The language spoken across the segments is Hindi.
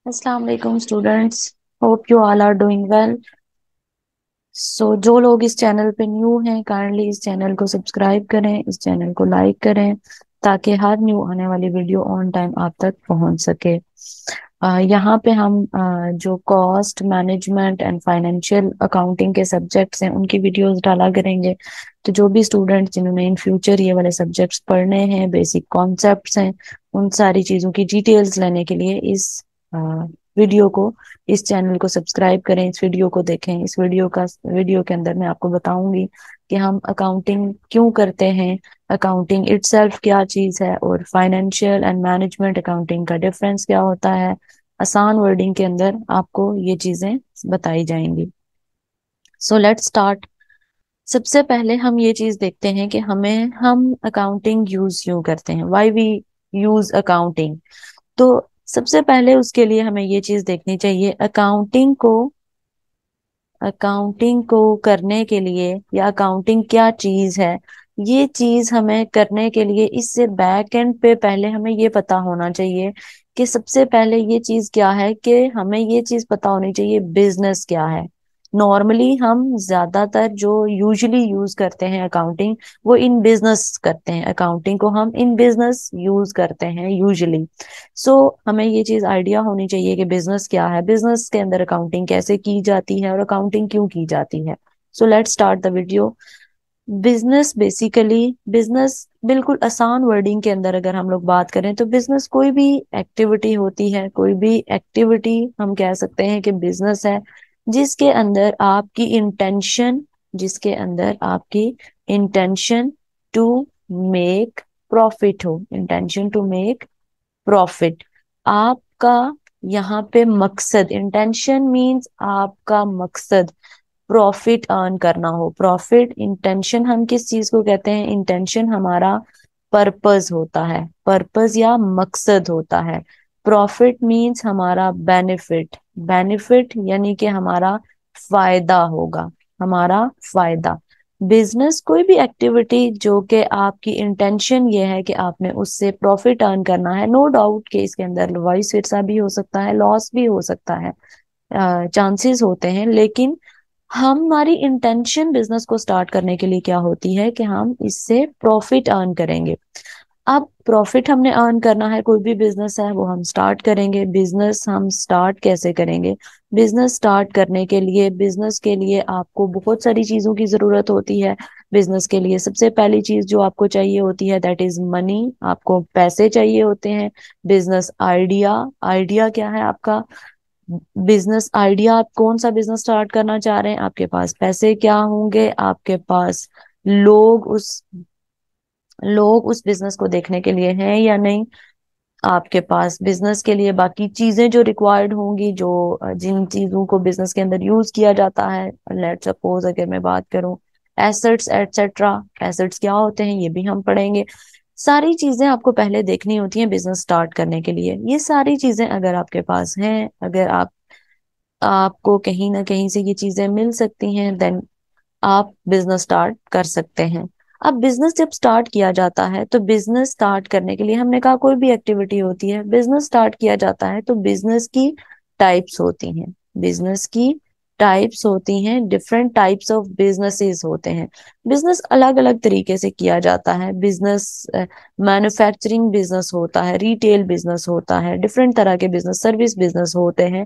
Assalamu alaikum students. Hope you all are doing well. जो लोग इस चैनल पे न्यू हैं काइंडली इस चैनल को सब्सक्राइब करें, इस चैनल को लाइक करें ताकि हर न्यू आने वाली वीडियो ऑन टाइम आप तक पहुंच सके। यहाँ पे हम जो cost management and financial accounting के सब्जेक्ट्स हैं उनकी वीडियोस डाला करेंगे। तो जो भी स्टूडेंट्स जिन्होंने इन फ्यूचर ये वाले सब्जेक्ट्स पढ़ने हैं, बेसिक कॉन्सेप्ट्स हैं, उन सारी चीजों की डिटेल्स लेने के लिए इस वीडियो को इस चैनल को सब्सक्राइब करें, इस वीडियो को देखें। इस वीडियो के अंदर मैं आपको बताऊंगी कि हम अकाउंटिंग क्यों करते हैं, अकाउंटिंग इटसेल्फ क्या चीज है और फाइनेंशियल एंड मैनेजमेंट अकाउंटिंग का डिफरेंस क्या होता है। आसान वर्डिंग के अंदर आपको ये चीजें बताई जाएंगी। So let's start. सबसे पहले हम ये चीज देखते हैं कि हम अकाउंटिंग यूज क्यों करते हैं, व्हाई वी यूज अकाउंटिंग। तो सबसे पहले उसके लिए हमें ये चीज देखनी चाहिए, अकाउंटिंग को करने के लिए या अकाउंटिंग क्या चीज है। ये चीज हमें करने के लिए इससे बैक एंड पे पहले हमें ये पता होना चाहिए कि सबसे पहले ये चीज क्या है, कि हमें ये चीज पता होनी चाहिए बिजनेस क्या है। नॉर्मली हम ज्यादातर जो यूजुअली यूज करते हैं अकाउंटिंग, वो इन बिजनेस करते हैं, अकाउंटिंग को हम इन बिजनेस यूज करते हैं यूजुअली। सो हमें ये चीज आइडिया होनी चाहिए कि बिजनेस क्या है, बिजनेस के अंदर अकाउंटिंग कैसे की जाती है और अकाउंटिंग क्यों की जाती है। So let's start the video. Business बिल्कुल आसान वर्डिंग के अंदर अगर हम लोग बात करें तो बिजनेस कोई भी एक्टिविटी होती है, कोई भी एक्टिविटी हम कह सकते हैं कि बिजनेस है जिसके अंदर आपकी इंटेंशन जिसके अंदर आपकी इंटेंशन टू मेक प्रॉफिट हो, इंटेंशन टू मेक प्रॉफिट। आपका यहाँ पे मकसद, इंटेंशन मीन्स आपका मकसद प्रॉफिट अर्न करना हो। प्रॉफिट इंटेंशन हम किस चीज को कहते हैं, इंटेंशन हमारा पर्पस होता है, पर्पस या मकसद होता है। प्रॉफिट मीन्स हमारा बेनिफिट, बेनिफिट यानी कि हमारा फायदा होगा, हमारा फायदा। बिजनेस कोई भी एक्टिविटी जो कि आपकी इंटेंशन ये है कि आपने उससे प्रॉफिट अर्न करना है। नो डाउट कि इसके अंदर वाइस वर्सा भी हो सकता है, लॉस भी हो सकता है, चांसेस होते हैं, लेकिन हमारी इंटेंशन बिजनेस को स्टार्ट करने के लिए क्या होती है कि हम इससे प्रॉफिट अर्न करेंगे। अब प्रॉफिट हमने अर्न करना है, कोई भी बिजनेस है वो हम स्टार्ट करेंगे। बिजनेस हम स्टार्ट कैसे करेंगे, बिजनेस स्टार्ट करने के लिए, बिजनेस के लिए आपको बहुत सारी चीजों की जरूरत होती है। बिजनेस के लिए सबसे पहली चीज जो आपको चाहिए होती है दैट इज मनी, आपको पैसे चाहिए होते हैं। बिजनेस आइडिया, आइडिया क्या है आपका, बिजनेस आइडिया, आप कौन सा बिजनेस स्टार्ट करना चाह रहे हैं, आपके पास पैसे क्या होंगे, आपके पास लोग उस लोग उस बिजनेस को देखने के लिए हैं या नहीं, आपके पास बिजनेस के लिए बाकी चीजें जो रिक्वायर्ड होंगी, जो जिन चीजों को बिजनेस के अंदर यूज किया जाता है। लेट सपोज अगर मैं बात करूं एसेट्स एटसेट्रा, एसेट्स क्या होते हैं ये भी हम पढ़ेंगे। सारी चीजें आपको पहले देखनी होती हैं बिजनेस स्टार्ट करने के लिए। ये सारी चीजें अगर आपके पास हैं, अगर आपको कहीं ना कहीं से ये चीजें मिल सकती हैं, देन आप बिजनेस स्टार्ट कर सकते हैं। अब बिजनेस जब स्टार्ट किया जाता है तो बिजनेस स्टार्ट करने के लिए हमने कहा कोई भी एक्टिविटी होती है, बिजनेस स्टार्ट किया जाता है तो बिजनेस की टाइप्स होती हैं, बिजनेस की टाइप्स होती हैं, डिफरेंट टाइप्स ऑफ बिजनेसेस होते हैं। बिजनेस अलग अलग तरीके से किया जाता है। बिजनेस मैन्युफैक्चरिंग बिजनेस होता है, रिटेल बिजनेस होता है, डिफरेंट तरह के बिजनेस, सर्विस बिजनेस होते हैं।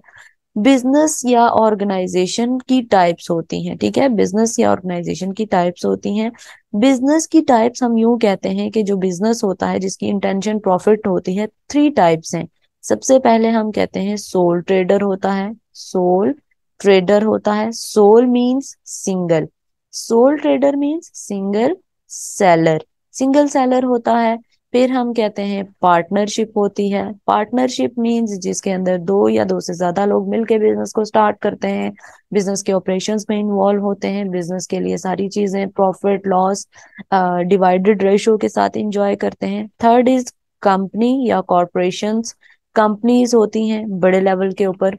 बिजनेस या ऑर्गेनाइजेशन की टाइप्स होती हैं, ठीक है, बिजनेस या ऑर्गेनाइजेशन की टाइप्स होती हैं। बिजनेस की टाइप्स हम यूं कहते हैं कि जो बिजनेस होता है जिसकी इंटेंशन प्रॉफिट होती है, थ्री टाइप्स हैं। सबसे पहले हम कहते हैं सोल ट्रेडर होता है, सोल ट्रेडर होता है, sole means single, sole trader means single seller, single seller होता है। फिर हम कहते हैं पार्टनरशिप होती है, पार्टनरशिप मींस जिसके अंदर दो या दो से ज्यादा लोग मिलकर बिजनेस को स्टार्ट करते हैं, बिजनेस के ऑपरेशंस में इन्वॉल्व होते हैं, बिजनेस के लिए सारी चीजें प्रॉफिट लॉस डिवाइडेड रेशो के साथ एंजॉय करते हैं। थर्ड इज कंपनी या कॉरपोरेशंस, कंपनीज होती हैं बड़े लेवल के ऊपर।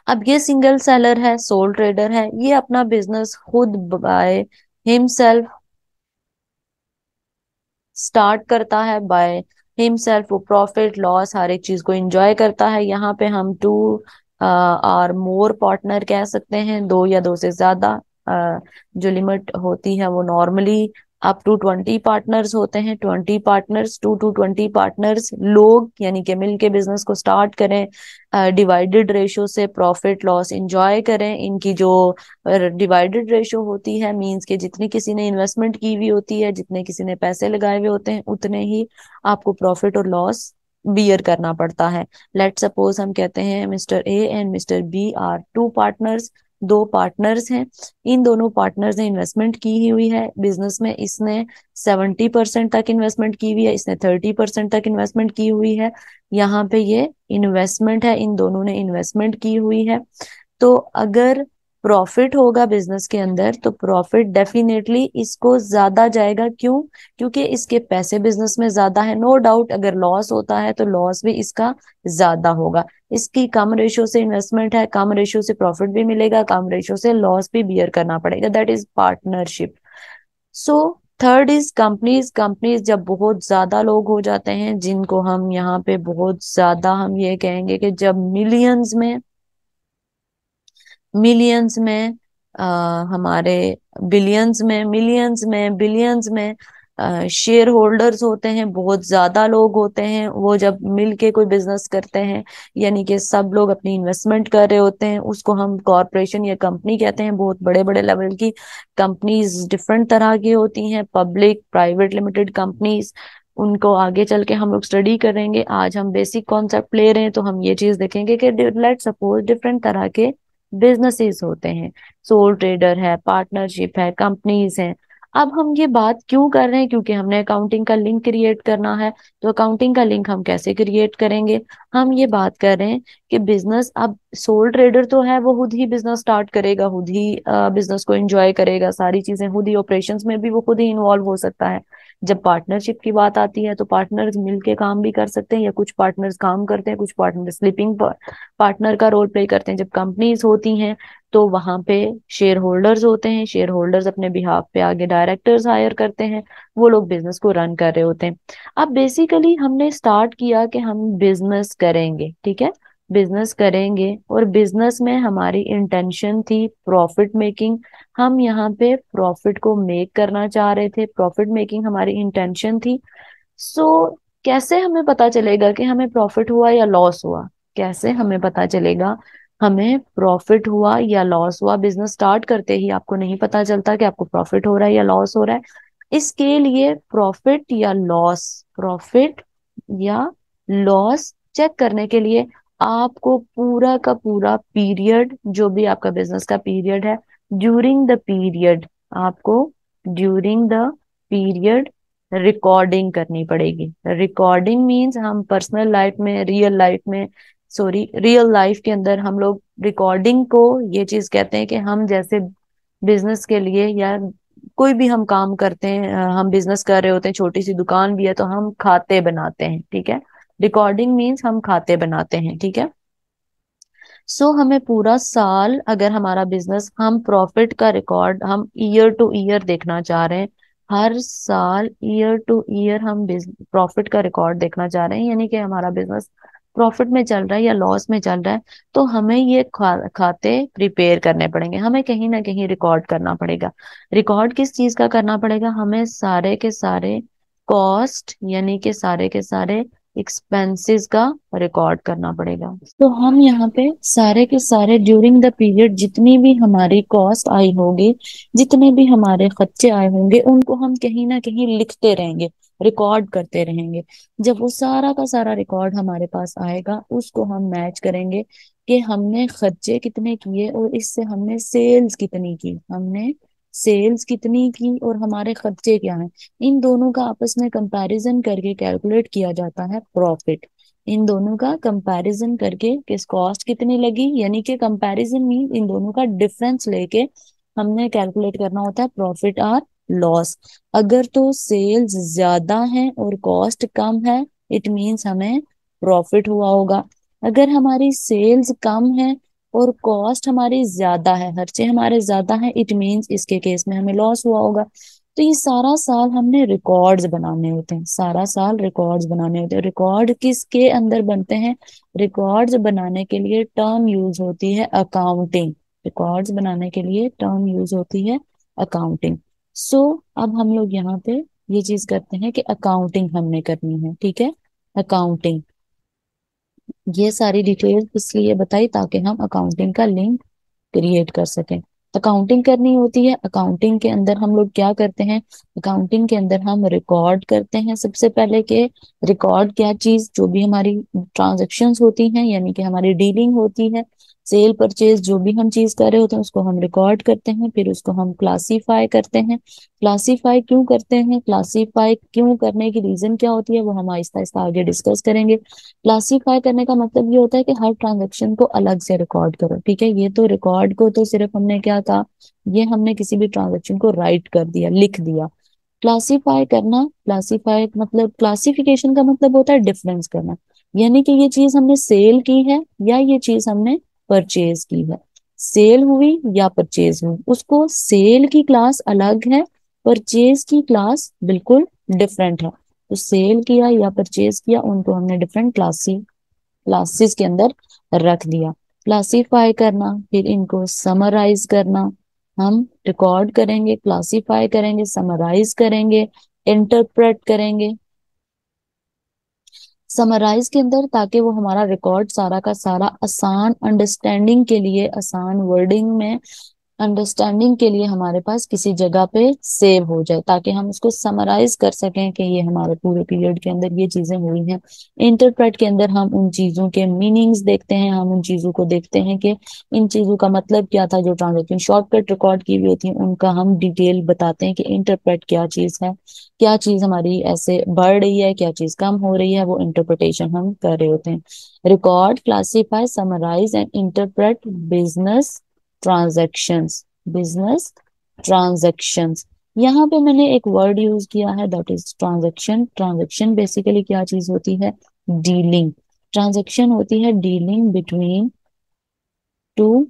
अब ये सिंगल सेलर है, सोल ट्रेडर है, ये अपना बिजनेस खुद बाय हिमसेल्फ स्टार्ट करता है, बाय हिमसेल्फ, वो प्रॉफिट लॉस हर एक चीज को एंजॉय करता है। यहाँ पे हम टू और मोर पार्टनर कह सकते हैं, दो या दो से ज्यादा। जो लिमिट होती है वो नॉर्मली अप टू 20 पार्टनर्स होते हैं। 20 पार्टनर्स, 2 to 20 पार्टनर्स लोग यानी कि मिल के बिजनेस को स्टार्ट करें, डिवाइडेड रेशो से प्रॉफिट लॉस एंजॉय करें। इनकी जो डिवाइडेड रेशो होती है मींस के जितनी किसी ने इन्वेस्टमेंट की हुई होती है, जितने किसी ने पैसे लगाए हुए होते हैं, उतने ही आपको प्रॉफिट और लॉस बियर करना पड़ता है। लेट सपोज हम कहते हैं mister A and mister B are two partners, दो पार्टनर्स हैं। इन दोनों पार्टनर्स ने इन्वेस्टमेंट की ही हुई है बिजनेस में। इसने 70% तक इन्वेस्टमेंट की हुई है, इसने 30% तक इन्वेस्टमेंट की हुई है। यहाँ पे ये इन्वेस्टमेंट है, इन दोनों ने इन्वेस्टमेंट की हुई है। तो अगर प्रॉफिट होगा बिजनेस के अंदर तो प्रॉफिट डेफिनेटली इसको ज्यादा जाएगा। क्यों? क्योंकि इसके पैसे बिजनेस में ज्यादा है। नो डाउट अगर लॉस होता है तो लॉस भी इसका ज्यादा होगा। इसकी कम रेशो से इन्वेस्टमेंट है, कम रेशो से प्रॉफिट भी मिलेगा, कम रेशो से लॉस भी बियर करना पड़ेगा। That is partnership. So third is companies. Companies जब बहुत ज्यादा लोग हो जाते हैं, जिनको हम यहाँ पे बहुत ज्यादा हम ये कहेंगे कि जब मिलियंस में हमारे मिलियंस में बिलियंस में शेयर होल्डर्स होते हैं, बहुत ज्यादा लोग होते हैं। वो जब मिलके कोई बिजनेस करते हैं यानी कि सब लोग अपनी इन्वेस्टमेंट कर रहे होते हैं, उसको हम कॉरपोरेशन या कंपनी कहते हैं। बहुत बड़े बड़े लेवल की कंपनीज डिफरेंट तरह की होती हैं, पब्लिक प्राइवेट लिमिटेड कंपनीज। उनको आगे चल के हम लोग स्टडी करेंगे। आज हम बेसिक कॉन्सेप्ट ले रहे हैं तो हम ये चीज देखेंगे कि लेट सपोज डिफरेंट तरह के बिजनेसेस होते हैं। सोल ट्रेडर है, पार्टनरशिप है, कंपनीज हैं। अब हम ये बात क्यों कर रहे हैं? क्योंकि हमने अकाउंटिंग का लिंक क्रिएट करना है। तो अकाउंटिंग का लिंक हम कैसे क्रिएट करेंगे? हम ये बात कर रहे हैं कि बिजनेस, अब सोल ट्रेडर तो है, वो खुद ही बिजनेस स्टार्ट करेगा, खुद ही बिजनेस को एंजॉय करेगा, सारी चीजें खुद ही, ऑपरेशंस में भी वो खुद ही इन्वॉल्व हो सकता है। जब पार्टनरशिप की बात आती है तो पार्टनर्स मिलके काम भी कर सकते हैं, या कुछ पार्टनर्स काम करते हैं, कुछ पार्टनर स्लीपिंग पार्टनर का रोल प्ले करते हैं। जब कंपनीज होती हैं तो वहां पे शेयर होल्डर्स होते हैं, शेयर होल्डर्स अपने बिहाफ पे आगे डायरेक्टर्स हायर करते हैं, वो लोग बिजनेस को रन कर रहे होते हैं। अब बेसिकली हमने स्टार्ट किया कि हम बिजनेस करेंगे, ठीक है, बिजनेस करेंगे, और बिजनेस में हमारी इंटेंशन थी प्रॉफिट मेकिंग। हम यहाँ पे प्रॉफिट को मेक करना चाह रहे थे, प्रॉफिट मेकिंग हमारी इंटेंशन थी। सो कैसे हमें पता चलेगा कि हमें प्रॉफिट हुआ या लॉस हुआ? कैसे हमें पता चलेगा हमें प्रॉफिट हुआ या लॉस हुआ? बिजनेस स्टार्ट करते ही आपको नहीं पता चलता कि आपको प्रॉफिट हो रहा है या लॉस हो रहा है। इसके लिए प्रॉफिट या लॉस चेक करने के लिए आपको पूरा का पूरा पीरियड, जो भी आपका बिजनेस का पीरियड है, ड्यूरिंग द पीरियड आपको ड्यूरिंग द पीरियड रिकॉर्डिंग करनी पड़ेगी। रिकॉर्डिंग मीन्स हम पर्सनल लाइफ में, रियल लाइफ के अंदर हम लोग रिकॉर्डिंग को ये चीज कहते हैं कि हम जैसे बिजनेस के लिए या कोई भी हम काम करते हैं, हम बिजनेस कर रहे होते हैं, छोटी सी दुकान भी है तो हम खाते बनाते हैं, ठीक है। रिकॉर्डिंग मीन्स हम खाते बनाते हैं, ठीक है। सो हमें पूरा साल, अगर हमारा बिजनेस, हम प्रॉफिट का रिकॉर्ड हम ईयर टू ईयर देखना चाह रहे हैं, हर साल ईयर टू ईयर हम प्रॉफिट का रिकॉर्ड देखना चाह रहे हैं, यानी कि हमारा बिजनेस प्रॉफिट में चल रहा है या लॉस में चल रहा है, तो हमें ये खाते प्रिपेयर करने पड़ेंगे, हमें कहीं ना कहीं रिकॉर्ड करना पड़ेगा। रिकॉर्ड किस चीज का करना पड़ेगा? हमें सारे के सारे कॉस्ट यानी कि सारे के सारे एक्सपेंसेस का रिकॉर्ड करना पड़ेगा। तो हम यहाँ पे सारे के सारे ड्यूरिंग द पीरियड जितनी भी हमारी कॉस्ट आई होगी, जितने भी हमारे खर्चे आए होंगे, उनको हम कहीं ना कहीं लिखते रहेंगे, रिकॉर्ड करते रहेंगे। जब वो सारा का सारा रिकॉर्ड हमारे पास आएगा, उसको हम मैच करेंगे कि हमने खर्चे कितने किए और इससे हमने सेल्स कितनी की और हमारे खर्चे क्या हैं। इन दोनों का आपस में कंपैरिजन करके कैलकुलेट किया जाता है प्रॉफिट। इन दोनों का कंपैरिजन करके किस कॉस्ट कितनी लगी, यानी कि कंपैरिजन मीन इन दोनों का डिफरेंस लेके हमने कैलकुलेट करना होता है प्रॉफिट और लॉस। अगर तो सेल्स ज्यादा है और कॉस्ट कम है, इट मीन्स हमें प्रॉफिट हुआ होगा। अगर हमारी सेल्स कम है और कॉस्ट हमारी ज्यादा है, खर्चे हमारे ज्यादा है, इट मीन्स इसके केस में हमें लॉस हुआ होगा। तो ये सारा साल हमने रिकॉर्ड्स बनाने होते हैं, सारा साल रिकॉर्ड्स बनाने होते हैं। रिकॉर्ड किसके अंदर बनते हैं? रिकॉर्ड्स बनाने के लिए टर्म यूज होती है अकाउंटिंग। रिकॉर्ड्स बनाने के लिए टर्म यूज होती है अकाउंटिंग। सो अब हम लोग यहाँ पे ये चीज करते हैं कि अकाउंटिंग हमने करनी है, ठीक है। अकाउंटिंग, ये सारी डिटेल्स इसलिए बताई ताकि हम अकाउंटिंग का लिंक क्रिएट कर सकें। अकाउंटिंग करनी होती है, अकाउंटिंग के अंदर हम लोग क्या करते हैं? अकाउंटिंग के अंदर हम रिकॉर्ड करते हैं सबसे पहले के। रिकॉर्ड क्या चीज? जो भी हमारी ट्रांजेक्शन्स होती हैं, यानी कि हमारी डीलिंग होती है, सेल परचेज जो भी हम चीज कर रहे होते हैं उसको हम रिकॉर्ड करते हैं, फिर उसको हम क्लासीफाई करते हैं। क्लासीफाई क्यों करते हैं, क्लासीफाई क्यों करने की रीजन क्या होती है, वो हम आहिस्ता आहिस्ता आगे डिस्कस करेंगे। क्लासीफाई करने का मतलब ये होता है कि हर ट्रांजेक्शन को अलग से रिकॉर्ड करो, ठीक है। ये तो रिकॉर्ड को तो सिर्फ हमने क्या कहा, ये हमने किसी भी ट्रांजेक्शन को राइट कर दिया, लिख दिया। क्लासीफाई करना, क्लासीफाई मतलब क्लासिफिकेशन का मतलब होता है डिफरेंस करना, यानी कि ये चीज हमने सेल की है या ये चीज हमने परचेज की है। सेल हुई या परचेज हुई, उसको सेल की क्लास अलग है, परचेज की क्लास बिल्कुल डिफरेंट है। तो सेल किया या परचेज किया, उनको हमने डिफरेंट क्लासेस के अंदर रख दिया। क्लासीफाई करना, फिर इनको समराइज करना। हम रिकॉर्ड करेंगे, क्लासीफाई करेंगे, समराइज करेंगे, इंटरप्रेट करेंगे। समराइज के अंदर ताकि वो हमारा रिकॉर्ड सारा का सारा आसान अंडरस्टैंडिंग के लिए, आसान वर्डिंग में अंडरस्टैंडिंग के लिए हमारे पास किसी जगह पे सेव हो जाए, ताकि हम उसको समराइज कर सकें कि ये हमारे पूरे पीरियड के अंदर ये चीजें हुई हैं। इंटरप्रेट के अंदर हम उन चीजों के मीनिंग्स देखते हैं, हम उन चीजों को देखते हैं कि इन चीजों का मतलब क्या था। जो ट्रांजेक्शन शॉर्टकट रिकॉर्ड की हुई होती है उनका हम डिटेल बताते हैं कि इंटरप्रेट क्या चीज है, क्या चीज हमारी ऐसे बढ़ रही है, क्या चीज कम हो रही है, वो इंटरप्रिटेशन हम कर रहे होते हैं। Record, classify, summarise and interpret business transactions. Business transactions, यहाँ पे मैंने एक वर्ड यूज किया है, that is transaction. Transaction basically क्या चीज होती है? डीलिंग। ट्रांजैक्शन होती है डीलिंग बिटवीन टू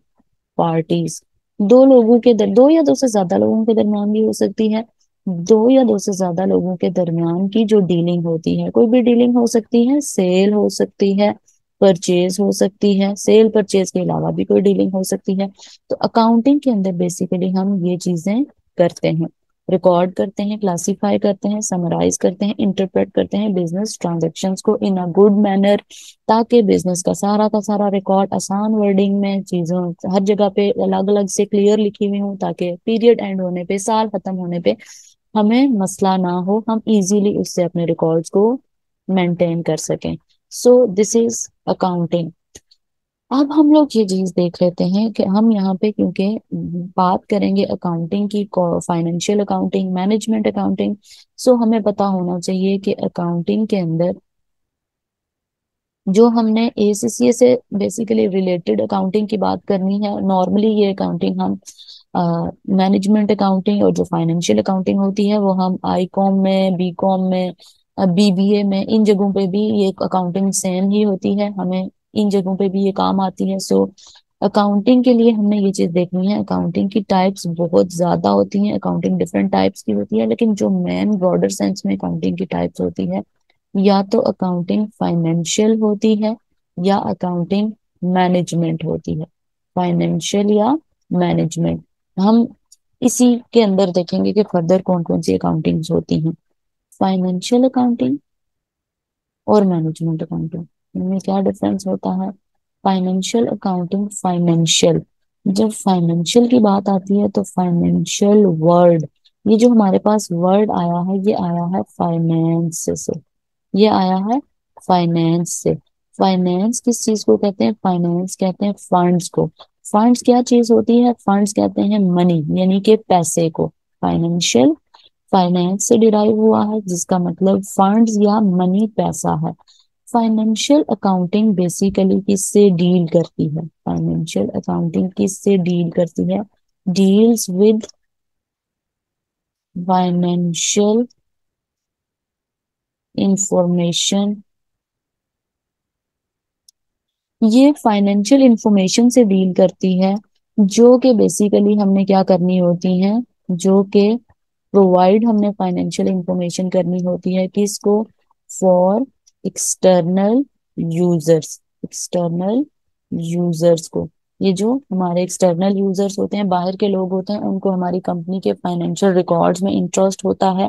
पार्टीज। दो लोगों के दो या दो से ज्यादा लोगों के दरमियान भी हो सकती है। दो या दो से ज्यादा लोगों के दरमियान की जो डीलिंग होती है, कोई भी डीलिंग हो सकती है, सेल हो सकती है, परचेज हो सकती है, सेल परचेज के अलावा भी कोई डीलिंग हो सकती है। तो अकाउंटिंग के अंदर बेसिकली हम ये चीजें करते हैं, रिकॉर्ड करते हैं, क्लासीफाई करते हैं, समराइज करते हैं, इंटरप्रेट करते हैं बिजनेस ट्रांजेक्शन्स को इन अ गुड मैनर, ताकि बिजनेस का सारा रिकॉर्ड आसान वर्डिंग में, चीजों हर जगह पे अलग अलग से क्लियर लिखी हुई हूँ, ताकि पीरियड एंड होने पे, साल खत्म होने पे हमें मसला ना हो, हम इजीली उससे अपने रिकॉर्ड्स को मेंटेन कर सकें। So this is accounting. अब हम लोग ये चीज देख लेते हैं कि हम यहाँ पे क्योंकि बात करेंगे अकाउंटिंग की, फाइनेंशियल अकाउंटिंग, मैनेजमेंट अकाउंटिंग, सो हमें पता होना चाहिए कि अकाउंटिंग के अंदर जो हमने एसीसीए से बेसिकली रिलेटेड अकाउंटिंग की बात करनी है। नॉर्मली ये अकाउंटिंग हम मैनेजमेंट अकाउंटिंग और जो फाइनेंशियल अकाउंटिंग होती है वो हम आई कॉम में, बी कॉम में, बीबीए में, इन जगहों पे भी ये अकाउंटिंग सेम ही होती है, हमें इन जगहों पे भी ये काम आती है। सो अकाउंटिंग के लिए हमने ये चीज देखनी है, अकाउंटिंग की टाइप्स बहुत ज्यादा होती हैं, अकाउंटिंग डिफरेंट टाइप्स की होती है, लेकिन जो मेन ब्रॉडर सेंस में अकाउंटिंग की टाइप्स होती है, या तो अकाउंटिंग फाइनेंशियल होती है या अकाउंटिंग मैनेजमेंट होती है। फाइनेंशियल या मैनेजमेंट, हम इसी के अंदर देखेंगे कि फर्दर कौन कौन सी अकाउंटिंग्स होती हैं। फाइनेंशियल अकाउंटिंग और मैनेजमेंट अकाउंटिंग, इनमें क्या डिफरेंस होता है? फाइनेंशियल अकाउंटिंग, फाइनेंशियल, जब फाइनेंशियल की बात आती है तो फाइनेंशियल वर्ड, ये जो हमारे पास वर्ड आया है ये आया है फाइनेंस से, ये आया है फाइनेंस से। फाइनेंस किस चीज को कहते हैं? फाइनेंस कहते हैं फंड्स को। फंड्स क्या चीज होती है? फंड्स कहते हैं मनी, यानी कि पैसे को। फाइनेंशियल फाइनेंस से डिराइव हुआ है, जिसका मतलब फंड्स या मनी, पैसा है। फाइनेंशियल अकाउंटिंग बेसिकली किससे डील करती है? फाइनेंशियल अकाउंटिंग किससे डील करती है? Deals with financial information. ये फाइनेंशियल इंफॉर्मेशन से डील करती है, जो कि बेसिकली हमने क्या करनी होती है, जो कि प्रोवाइड हमने फाइनेंशियल इंफॉर्मेशन करनी होती है किसको, for external users, external users को। ये जो हमारे एक्सटर्नल यूजर्स होते हैं, बाहर के लोग होते हैं, उनको हमारी कंपनी के फाइनेंशियल रिकॉर्ड्स में इंटरेस्ट होता है।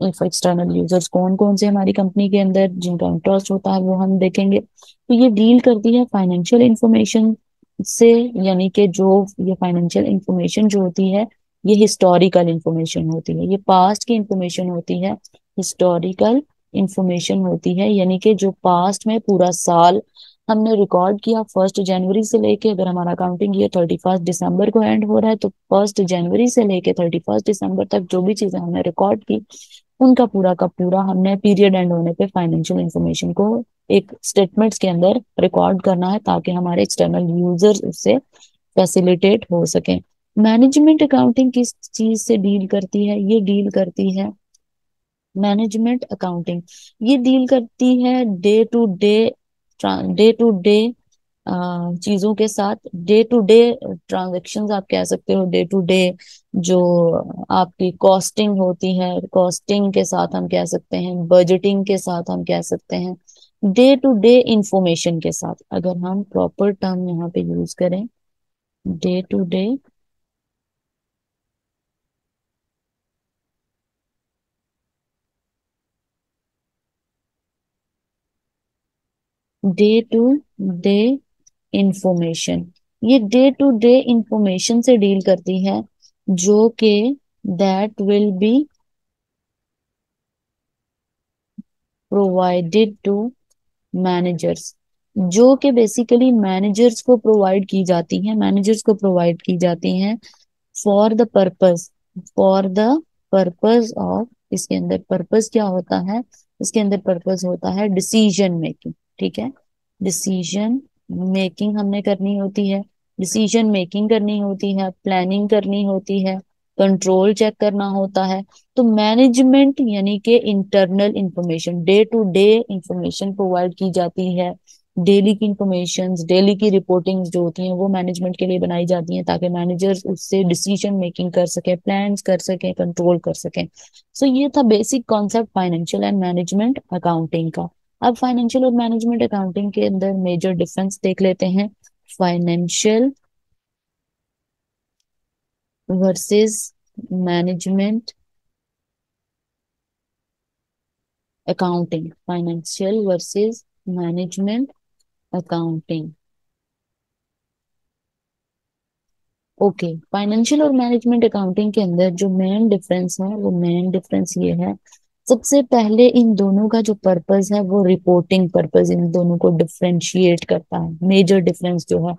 एक्सटर्नल यूजर्स कौन कौन से हमारी कंपनी के अंदर जिनका इंटरेस्ट होता है वो हम देखेंगे। तो ये डील करती है फाइनेंशियल इंफॉर्मेशन से, यानी कि जो ये फाइनेंशियल इंफॉर्मेशन जो होती है ये हिस्टोरिकल इंफॉर्मेशन होती है, ये पास्ट की इंफॉर्मेशन होती है। हिस्टोरिकल इंफॉर्मेशन होती है यानी कि जो पास्ट में पूरा साल हमने रिकॉर्ड किया, 1 जनवरी से लेके, अगर हमारा अकाउंटिंग ईयर 31 दिसंबर को एंड हो रहा है तो 1 जनवरी से लेके 31 दिसंबर तक जो भी चीजें हमने रिकॉर्ड की उनका पूरा का पूरा हमने पीरियड एंड होने पे फाइनेंशियल इंफॉर्मेशन को एक स्टेटमेंट्स के अंदर रिकॉर्ड करना है ताकि हमारे एक्सटर्नल यूजर्स उससे फैसिलिटेट हो सके। मैनेजमेंट अकाउंटिंग किस चीज से डील करती है, ये डील करती है मैनेजमेंट अकाउंटिंग, ये डील करती है डे टू डे चीजों के साथ, डे टू डे ट्रांजेक्शन्स आप कह सकते हो, डे टू डे जो आपकी कॉस्टिंग होती है, कॉस्टिंग के साथ हम कह सकते हैं, बजटिंग के साथ हम कह सकते हैं, डे टू डे इंफॉर्मेशन के साथ। अगर हम प्रॉपर टर्म यहाँ पे यूज करें, day to day, day to day information, ये डे टू डे इंफॉर्मेशन से डील करती है जो कि that will be provided to managers, जो कि बेसिकली मैनेजर्स को प्रोवाइड की जाती है, मैनेजर्स को प्रोवाइड की जाती हैं for the purpose, for the purpose of, इसके अंदर पर्पस क्या होता है, इसके अंदर पर्पस होता है डिसीजन मेकिंग। ठीक है, डिसीजन मेकिंग हमने करनी होती है, डिसीजन मेकिंग करनी होती है, प्लानिंग करनी होती है, कंट्रोल चेक करना होता है। तो मैनेजमेंट यानी कि internal information, day to day information provide की जाती है, डेली की इंफॉर्मेशन, डेली की रिपोर्टिंग जो होती हैं वो मैनेजमेंट के लिए बनाई जाती हैं ताकि मैनेजर्स उससे डिसीजन मेकिंग कर सके, प्लान्स कर सके, कंट्रोल कर सके। सो ये था basic concept financial and management accounting का। अब फाइनेंशियल और मैनेजमेंट अकाउंटिंग के अंदर मेजर डिफरेंस देख लेते हैं। Financial versus management accounting, financial versus management accounting. Okay, financial और मैनेजमेंट अकाउंटिंग के अंदर जो मेन डिफरेंस है वो मेन डिफरेंस ये है, सबसे पहले इन दोनों का जो पर्पस है वो रिपोर्टिंग पर्पस इन दोनों को डिफरेंशिएट करता है। मेजर डिफरेंस जो है,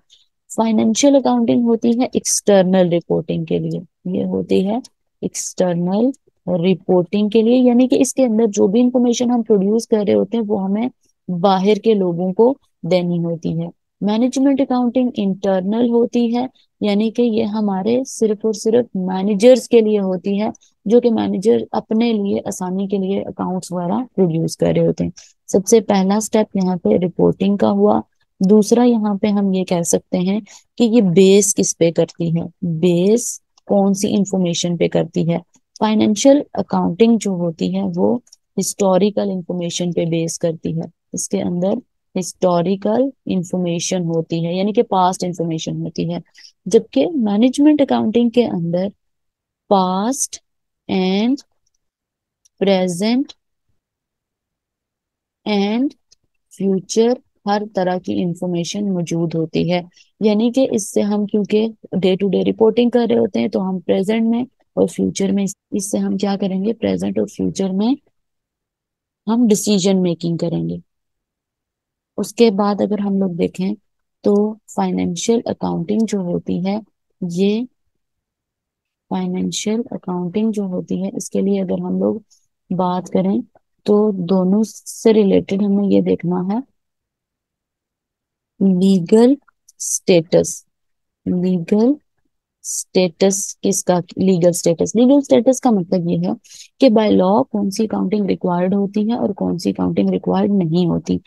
फाइनेंशियल अकाउंटिंग होती है एक्सटर्नल रिपोर्टिंग के लिए, ये होती है एक्सटर्नल रिपोर्टिंग के लिए, यानी कि इसके अंदर जो भी इंफॉर्मेशन हम प्रोड्यूस कर रहे होते हैं वो हमें बाहर के लोगों को देनी होती है। मैनेजमेंट अकाउंटिंग इंटरनल होती है, यानी कि ये हमारे सिर्फ और सिर्फ मैनेजर्स के लिए होती है, जो कि मैनेजर अपने लिए आसानी के लिए अकाउंट्स वगैरह प्रोड्यूस कर रहे होते हैं। सबसे पहला स्टेप यहाँ पे रिपोर्टिंग का हुआ। दूसरा यहाँ पे हम ये कह सकते हैं कि ये बेस किस पे करती है, बेस कौन सी इंफॉर्मेशन पे करती है। फाइनेंशियल अकाउंटिंग जो होती है वो हिस्टोरिकल इंफॉर्मेशन पे बेस करती है, इसके अंदर हिस्टोरिकल इंफॉर्मेशन होती है यानी कि पास्ट इंफॉर्मेशन होती है। जबकि मैनेजमेंट अकाउंटिंग के अंदर past and present and future हर तरह की इंफॉर्मेशन मौजूद होती है। यानी कि इससे हम क्योंकि डे टू डे रिपोर्टिंग कर रहे होते हैं तो हम प्रेजेंट में और फ्यूचर में इससे हम क्या करेंगे, प्रेजेंट और फ्यूचर में हम डिसीजन मेकिंग करेंगे। उसके बाद अगर हम लोग देखें तो फाइनेंशियल अकाउंटिंग जो होती है, ये फाइनेंशियल अकाउंटिंग जो होती है इसके लिए अगर हम लोग बात करें तो दोनों से रिलेटेड हमें ये देखना है लीगल स्टेटस, लीगल स्टेटस किसका, लीगल स्टेटस, लीगल स्टेटस का मतलब ये है कि बाय लॉ कौन सी अकाउंटिंग रिक्वायर्ड होती है और कौन सी अकाउंटिंग रिक्वायर्ड नहीं होती।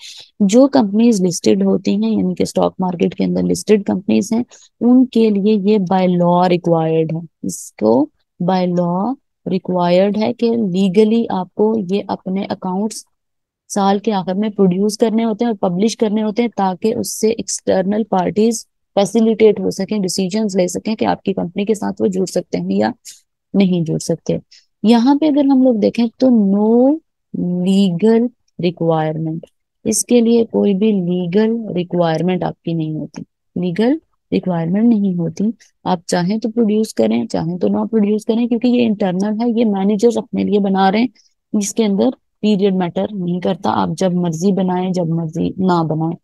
जो कंपनीज लिस्टेड होती हैं यानी कि स्टॉक मार्केट के अंदर लिस्टेड कंपनीज हैं उनके लिए ये बाय लॉ रिक्वायर्ड है, इसको बाय लॉ रिक्वायर्ड है कि लीगली आपको ये अपने अकाउंट्स साल के आखिर में प्रोड्यूस करने होते हैं और पब्लिश करने होते हैं, ताकि उससे एक्सटर्नल पार्टीज फैसिलिटेट हो सकें, डिसीजंस ले सकें कि आपकी कंपनी के साथ वो जुड़ सकते हैं या नहीं जुड़ सकते। यहाँ पे अगर हम लोग देखें तो नो लीगल रिक्वायरमेंट, इसके लिए कोई भी लीगल रिक्वायरमेंट आपकी नहीं होती, लीगल रिक्वायरमेंट नहीं होती। आप चाहें तो प्रोड्यूस करें, चाहें तो ना प्रोड्यूस करें, क्योंकि ये इंटरनल है, ये मैनेजर्स अपने लिए बना रहे हैं, जिसके अंदर पीरियड मैटर नहीं करता। आप जब मर्जी बनाएं, जब मर्जी ना बनाएं।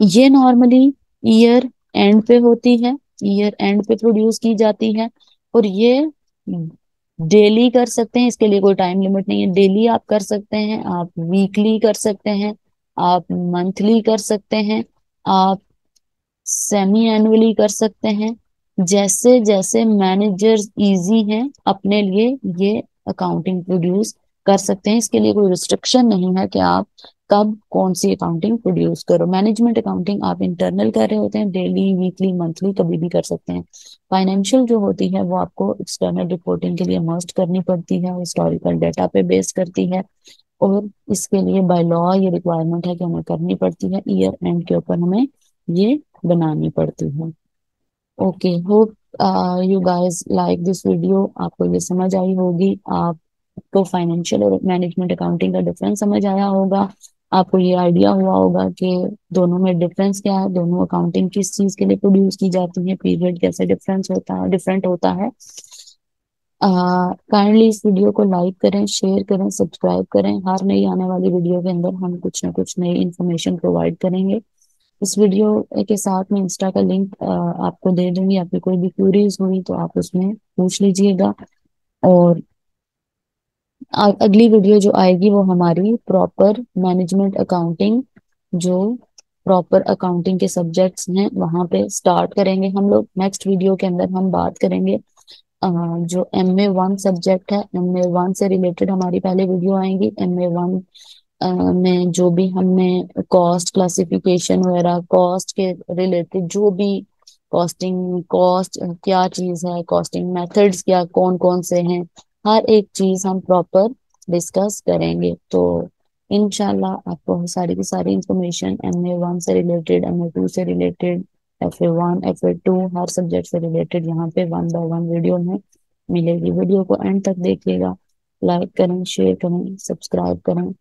ये नॉर्मली ईयर एंड पे होती है, ईयर एंड पे प्रोड्यूस की जाती है। और ये डेली कर सकते हैं, इसके लिए कोई टाइम लिमिट नहीं है। डेली आप कर सकते हैं, आप वीकली कर सकते हैं, आप मंथली कर सकते हैं, आप सेमी एनुअली कर सकते हैं। जैसे जैसे मैनेजर्स इजी हैं अपने लिए, ये अकाउंटिंग प्रोड्यूस कर सकते हैं। इसके लिए कोई रिस्ट्रिक्शन नहीं है कि आप कब कौन सी अकाउंटिंग प्रोड्यूस करो। मैनेजमेंट अकाउंटिंग आप इंटरनल कर रहे होते हैं, डेली वीकली मंथली कभी भी कर सकते हैं। फाइनेंशियल जो होती है वो आपको एक्सटर्नल रिपोर्टिंग के लिए मस्ट करनी पड़ती है, हिस्टोरिकल डाटा पे बेस करती है। और इसके लिए बाय लॉ ये रिक्वायरमेंट है कि हमें करनी पड़ती है, ईयर एंड के ऊपर हमें ये बनानी पड़ती है। Okay, hope you guys like this video. आपको ये समझ आई होगी, आपको फाइनेंशियल और मैनेजमेंट अकाउंटिंग का डिफरेंस समझ आया होगा, आपको ये आइडिया हुआ होगा कि दोनों में डिफरेंस क्या है, दोनों अकाउंटिंग किस चीज के लिए प्रोड्यूस की जाती है, पीरियड कैसे डिफरेंट होता है। काइंडली इस वीडियो को लाइक करें, शेयर करें, सब्सक्राइब करें। हर नई आने वाली वीडियो के अंदर हम कुछ ना कुछ नई इन्फॉर्मेशन प्रोवाइड करेंगे। इस वीडियो के साथ में इंस्टा का लिंक आपको दे दूंगी, आपकी कोई भी क्वेरीज हुई तो आप उसमें पूछ लीजिएगा। और अगली वीडियो जो आएगी वो हमारी प्रॉपर मैनेजमेंट अकाउंटिंग, जो प्रॉपर अकाउंटिंग के सब्जेक्ट्स हैं वहां पे स्टार्ट करेंगे हम लोग। नेक्स्ट वीडियो के अंदर हम बात करेंगे जो MA1 सब्जेक्ट है, MA1 से रिलेटेड हमारी पहले वीडियो आएंगी। MA1 में जो भी हमने कॉस्ट क्लासिफिकेशन वगैरह, कॉस्ट के रिलेटेड जो भी कॉस्टिंग, कॉस्ट क्या चीज है, कॉस्टिंग मेथड्स क्या कौन कौन से हैं, हर एक चीज हम प्रॉपर डिस्कस करेंगे। तो इंशाल्लाह आपको सारी की सारी इंफॉर्मेशन MA1 से रिलेटेड, MA2 से रिलेटेड, FA1 FA2 हर सब्जेक्ट से रिलेटेड यहाँ पे 1 बाय 1 वीडियो में मिलेगी। वीडियो को एंड तक देखिएगा, लाइक करें, शेयर करें, सब्सक्राइब करें।